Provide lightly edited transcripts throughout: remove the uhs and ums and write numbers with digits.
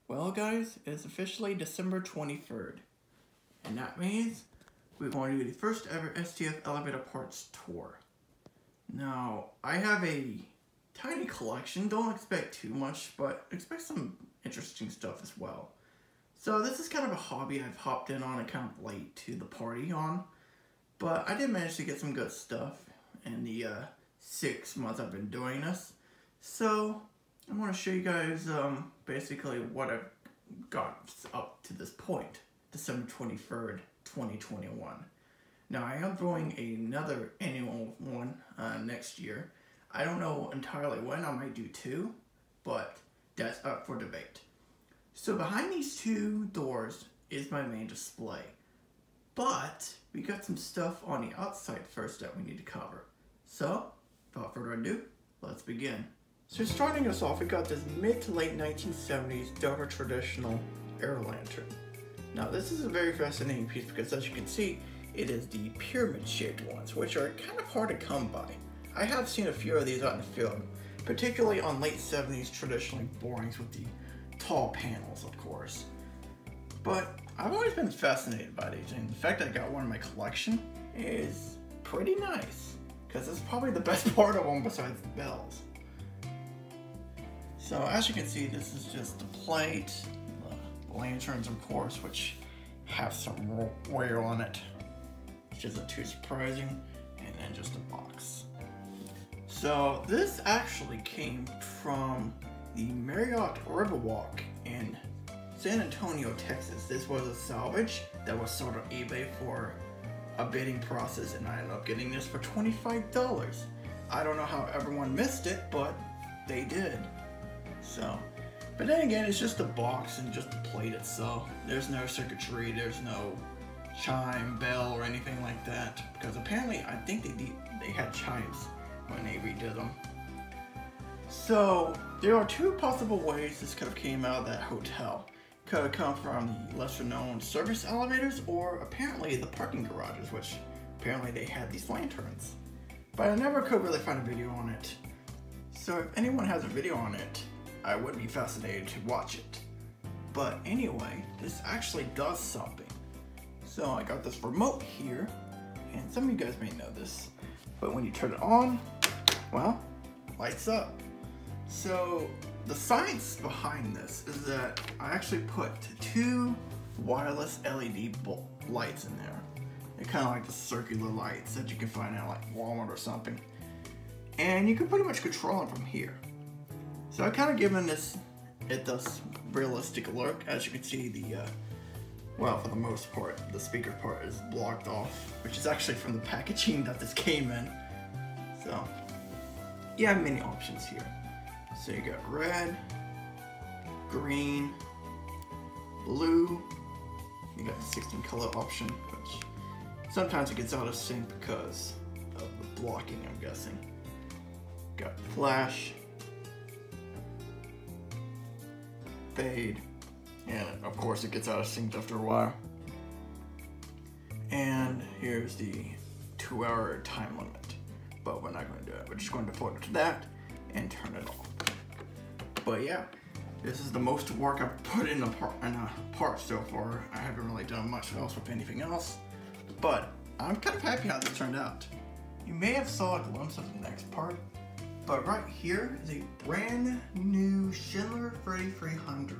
Well guys, it's officially December 23rd, and that means we're going to do the first ever STF elevator parts tour. Now, I have a tiny collection, don't expect too much, but expect some interesting stuff as well. So this is kind of a hobby I've hopped in on and kind of late to the party on, but I did manage to get some good stuff in the 6 months I've been doing this. So I want to show you guys basically what I've got up to this point, December 23rd, 2021. Now I am doing another annual one next year. I don't know entirely when, I might do two, but that's up for debate. So behind these two doors is my main display. But we got some stuff on the outside first that we need to cover. So, without further ado, let's begin. So starting us off, we got this mid to late 1970s Dover traditional air lantern. Now this is a very fascinating piece because as you can see, it is the pyramid shaped ones, which are kind of hard to come by. I have seen a few of these out in the field, particularly on late 70s traditionally borings with the tall panels, of course. But I've always been fascinated by these, and the fact that I got one in my collection is pretty nice, because it's probably the best part of them besides the bells. So as you can see, this is just the plate, the lanterns of course, which have some wear on it, which isn't too surprising, and then just a box. So this actually came from the Marriott Riverwalk in San Antonio, Texas. This was a salvage that was sold on eBay for a bidding process, and I ended up getting this for $25. I don't know how everyone missed it, but they did. So, but then again, it's just a box and just the plate itself. There's no circuitry, there's no chime, bell, or anything like that, because apparently I think they had chimes when they redid them. So there are two possible ways this could have came out of that hotel. Could have come from the lesser known service elevators, or apparently the parking garages, which apparently they had these lanterns. But I never could really find a video on it. So if anyone has a video on it, I would be fascinated to watch it. But anyway, this actually does something. So I got this remote here, and some of you guys may know this, but when you turn it on, well, lights up. So the science behind this is that I actually put two wireless LED lights in there. They're kind of like the circular lights that you can find at like Walmart or something. And you can pretty much control them from here. So I've kind of given this realistic look. As you can see, the well, for the most part, the speaker part is blocked off, which is actually from the packaging that this came in. So you have many options here. So you got red, green, blue. You got the 16 color option, which sometimes it gets out of sync because of the blocking, I'm guessing. Got flash, fade, and of course it gets out of sync after a while. And here's the 2-hour time limit, but we're not going to do it. We're just going to put it to that and turn it off. But yeah, this is the most work I've put in a part so far. I haven't really done much else with anything else, but I'm kind of happy how this turned out. You may have saw a glimpse of the next part, but right here is a brand new Schindler 3300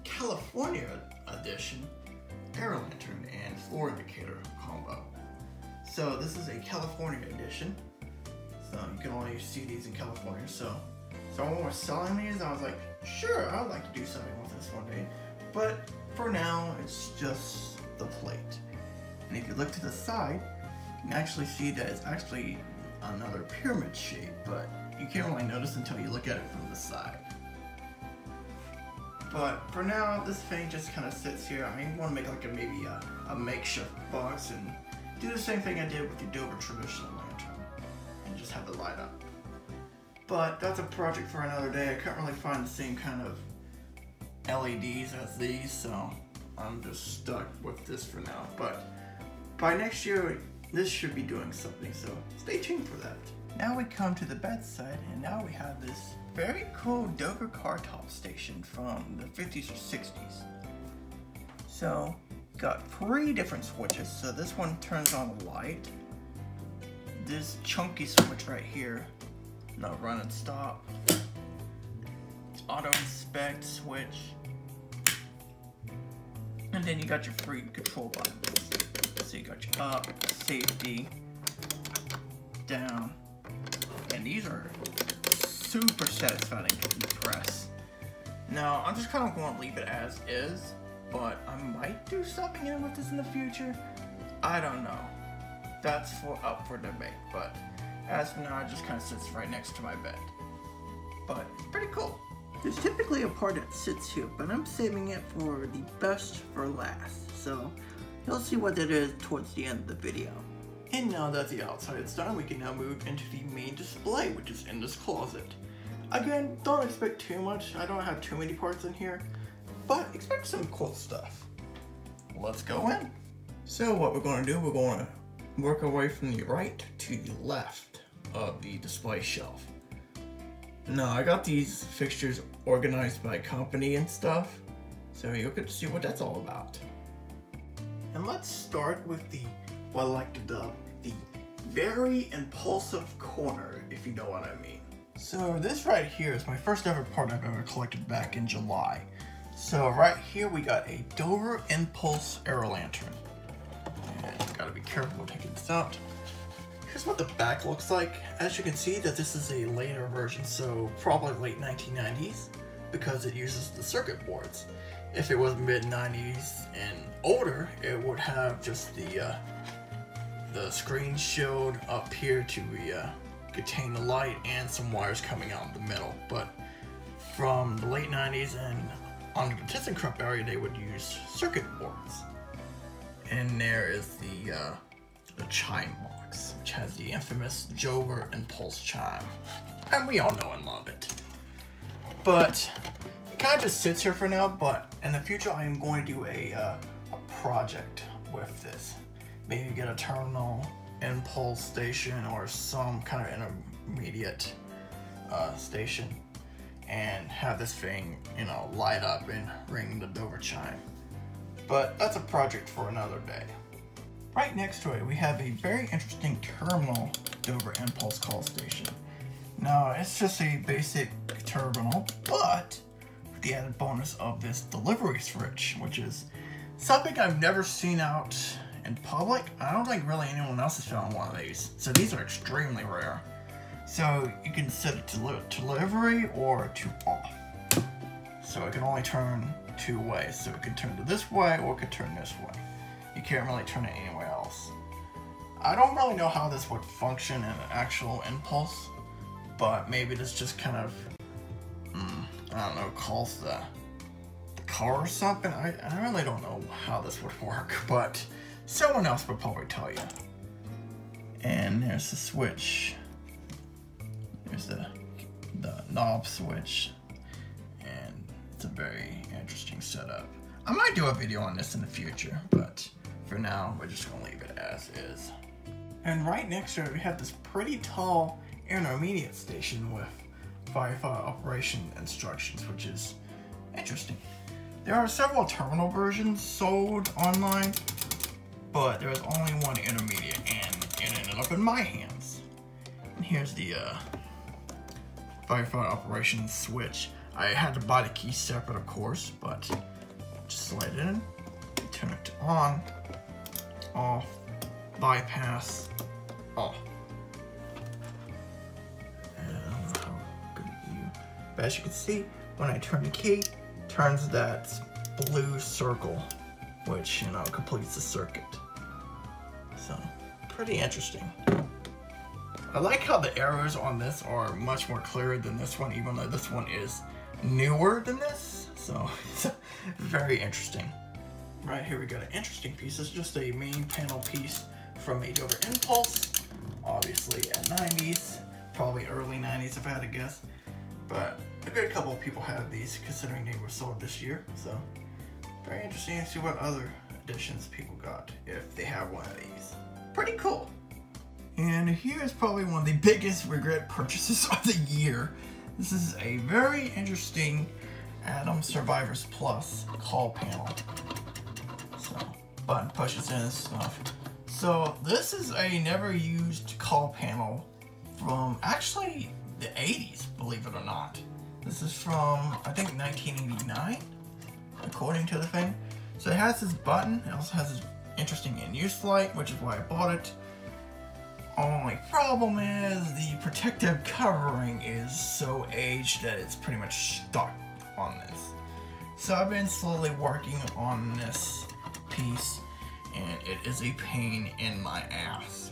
California edition air lantern and floor indicator combo. So this is a California edition, so you can only see these in California. So someone was selling these, I was like, sure, I'd like to do something with this one day. But for now, it's just the plate. And if you look to the side, you can actually see that it's actually another pyramid shape, but you can't really notice until you look at it from the side. But for now, this thing just kind of sits here. I want to make like maybe a makeshift box and do the same thing I did with the Dover traditional lantern and just have it light up. But that's a project for another day. I can't really find the same kind of LEDs as these, so I'm just stuck with this for now. But by next year, this should be doing something, so stay tuned for that. Now we come to the bedside, and now we have this very cool Dover car top station from the 50s or 60s. So, got 3 different switches. So this one turns on the light. This chunky switch right here, no run and stop. Auto inspect switch. And then you got your 3 control buttons. So you got your up, safety, down, and these are super satisfying to press. Now, I'm just kind of going to leave it as is, but I might do something in with this in the future. I don't know. That's up for debate, but as for now, it just kind of sits right next to my bed. But it's pretty cool. There's typically a part that sits here, but I'm saving it for the best for last. So you'll see what that is towards the end of the video. And now that the outside is done, we can now move into the main display, which is in this closet. Again, don't expect too much. I don't have too many parts in here, but expect some cool stuff. Let's go in. So what we're going to do, we're going to work our way from the right to the left of the display shelf. Now, I got these fixtures organized by company and stuff, so you'll get to see what that's all about. And let's start with what I like to dub the very impulsive corner, if you know what I mean. So this right here is my first ever part I've ever collected back in July. So right here we got a Dover Impulse Air Lantern. And gotta be careful taking this out. Here's what the back looks like. As you can see that this is a later version, so probably late 1990s, because it uses the circuit boards. If it was mid-90s and older, it would have just the screen shield up here to contain the light and some wires coming out in the middle. But from the late 90s and on the ThyssenKrupp area, they would use circuit boards. And there is the chime box, which has the infamous Dover Impulse chime, and we all know and love it. But it kind of just sits here for now. But in the future, I am going to do a project with this. Maybe get a terminal impulse station or some kind of intermediate station, and have this thing, you know, light up and ring the Dover chime. But that's a project for another day. Right next to it, we have a very interesting terminal Dover Impulse call station. Now, it's just a basic terminal, but with the added bonus of this delivery switch, which is something I've never seen out in public. I don't think really anyone else has found one of these. So these are extremely rare. So you can set it to delivery or to off. So it can only turn 2 ways. So it can turn to this way or it can turn this way. You can't really turn it anywhere else. I don't really know how this would function in an actual impulse, but maybe this just kind of, I don't know, calls the car or something. I really don't know how this would work, but someone else would probably tell you. And there's the switch. There's the knob switch, and it's a very interesting setup. I might do a video on this in the future, but for now, we're just gonna leave it as is. And right next to it, we have this pretty tall intermediate station with firefighter operation instructions, which is interesting. There are several terminal versions sold online, but there was only one intermediate, and it ended up in my hands. And here's the firefighter operation switch. I had to buy the key separate, of course, but just slide it in, turn it to on, off, bypass, off. And I don't know how good you, but as you can see, when I turn the key, it turns that blue circle, which, you know, completes the circuit. So, pretty interesting. I like how the arrows on this are much more clearer than this one, even though this one is newer than this. So, it's very interesting. Right here we got an interesting piece. It's just a main panel piece from a Dover Impulse, obviously at 90s, probably early 90s if I had to guess. But a good couple of people have these, considering they were sold this year. So, very interesting to see what other editions people got, if they have one of these. Pretty cool. And here's probably one of the biggest regret purchases of the year. This is a very interesting Atom Survivors Plus call panel. So, button pushes in and stuff. So, this is a never used call panel from actually the 80s, believe it or not. This is from, I think, 1989, according to the thing. So it has this button, it also has this interesting in-use light, which is why I bought it. Only problem is the protective covering is so aged that it's pretty much stuck on this. So I've been slowly working on this piece, and it is a pain in my ass.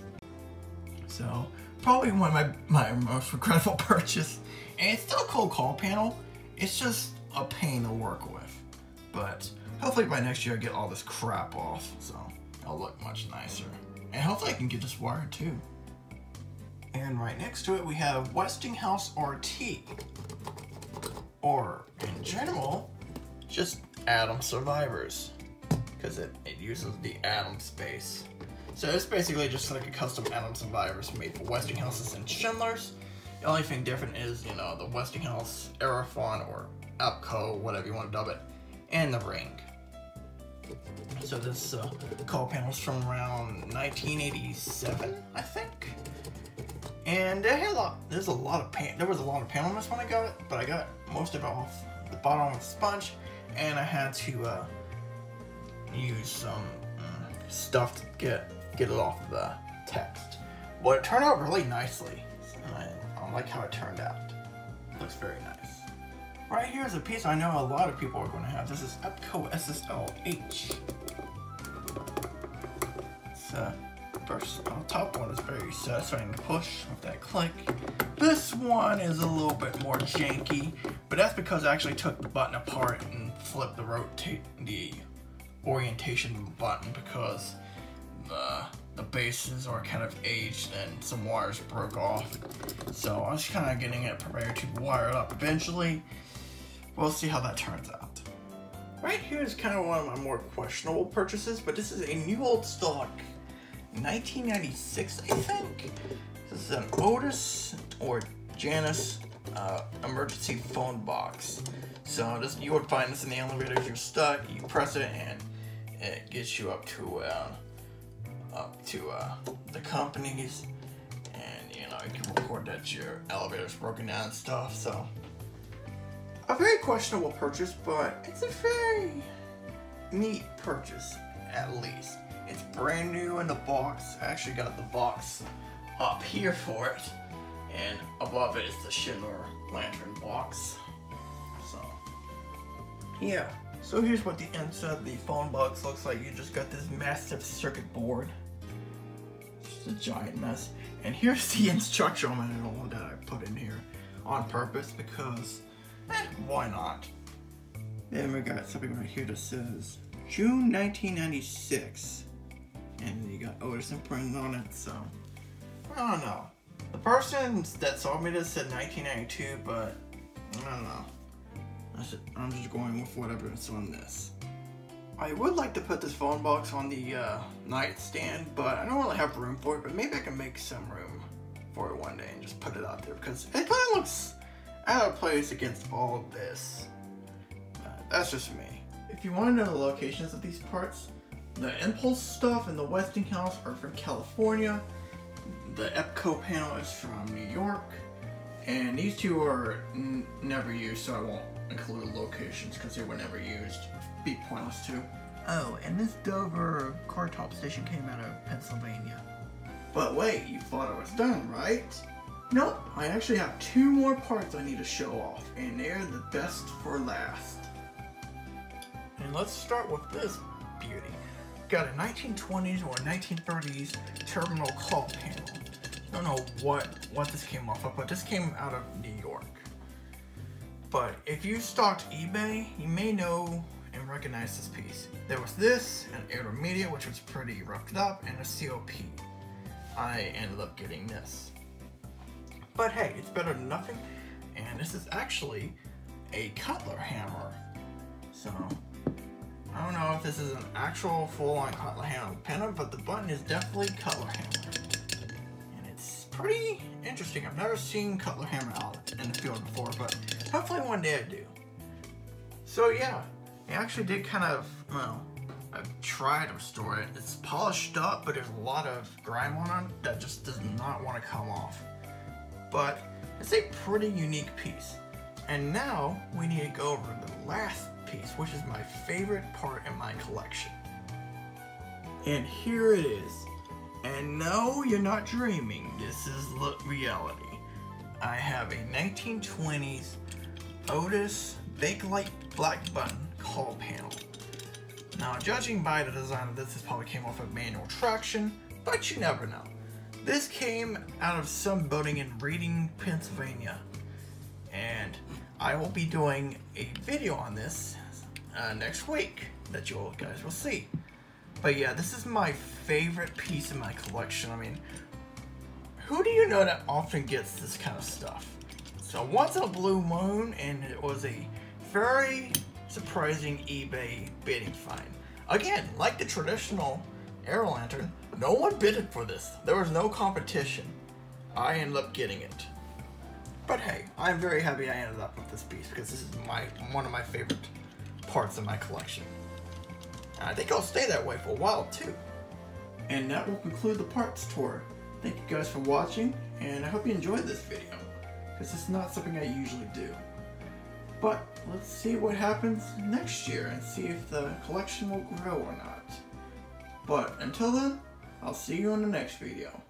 So probably one of my most regretful purchase. And it's still a cool call panel, it's just a pain to work with. But hopefully by next year I get all this crap off, so it'll look much nicer. And hopefully I can get this wired too. And right next to it we have Westinghouse RT. Or, in general, just Atom Survivors. Because it uses the atom space. So it's basically just like a custom Atom Survivors made for Westinghouses and Schindlers. The only thing different is, you know, the Westinghouse Aerophon or EPC, whatever you want to dub it, and the ring. So this call panel is from around 1987, I think. And there was a lot of panel on this when I got it, but I got most of it off the bottom with a sponge, and I had to use some stuff to get it off the text. But it turned out really nicely. I like how it turned out. It looks very nice. Right here is a piece I know a lot of people are going to have. This is EPC SSLH. First, on top one is very satisfying to push with that click. This one is a little bit more janky, but that's because I actually took the button apart and flipped the orientation of the button because the bases are kind of aged and some wires broke off. So I was kind of getting it prepared to wire it up eventually. We'll see how that turns out. Right here is kind of one of my more questionable purchases, but this is a new old stock 1996, I think. This is an Otis or Janus emergency phone box. So you would find this in the elevator if you're stuck. You press it and it gets you up to the companies, and you know, you can report that your elevator's broken down and stuff. So a very questionable purchase, but it's a very neat purchase at least. It's brand new in the box. I actually got the box up here for it, and above it is the Schindler lantern box. So yeah, so here's what the inside of the phone box looks like. You just got this massive circuit board. Just a giant mess. And here's the instructional manual that I put in here on purpose because why not? Then we got something right here that says June 1996. And you got Otis imprinted on it, so I don't know. The person that sold me this said 1992, but I don't know. I'm just going with whatever is on this. I would like to put this phone box on the nightstand, but I don't really have room for it, but maybe I can make some room for it one day and just put it out there because it kind of looks out of place against all of this. That's just me. If you want to know the locations of these parts, the Impulse stuff and the Westinghouse are from California. The EPC panel is from New York. And these two are never used, so I won't include locations because they were never used. Be pointless too. Oh, and this Dover car top station came out of Pennsylvania. But wait, you thought I was done, right? Nope, I actually have two more parts I need to show off, and they're the best for last. And let's start with this beauty. Got a 1920s or 1930s terminal call panel. I don't know what this came off of, but this came out of New York. But if you stocked eBay, you may know and recognize this piece. There was this, an intermediate, which was pretty roughed up, and a COP. I ended up getting this. But hey, it's better than nothing. And this is actually a Cutler hammer. So I don't know if this is an actual full-on Cutler hammer pennant, but the button is definitely Cutler hammer. And it's pretty interesting. I've never seen cutler hammer out in the field before, but hopefully one day I do. So yeah, it actually did kind of, well, I've tried to restore it. It's polished up, but there's a lot of grime on it that just does not want to come off. But it's a pretty unique piece. And now we need to go over the last piece, which is my favorite part in my collection. And here it is. And no, you're not dreaming. This is reality. I have a 1920s Otis Bakelite black button call panel. Now, judging by the design of this probably came off of manual traction, but you never know. This came out of some building in Reading, Pennsylvania, and I will be doing a video on this next week that you guys will see. But yeah, this is my favorite piece in my collection. I mean, who do you know that often gets this kind of stuff? So once in a blue moon, and it was a very surprising eBay bidding find. Again, like the traditional air lantern, no one bidded for this. There was no competition. I ended up getting it. But hey, I'm very happy I ended up with this piece because this is one of my favorite parts of my collection. And I think I'll stay that way for a while too. And that will conclude the parts tour. Thank you guys for watching, and I hope you enjoyed this video, because it's not something I usually do. But let's see what happens next year and see if the collection will grow or not. But until then, I'll see you in the next video.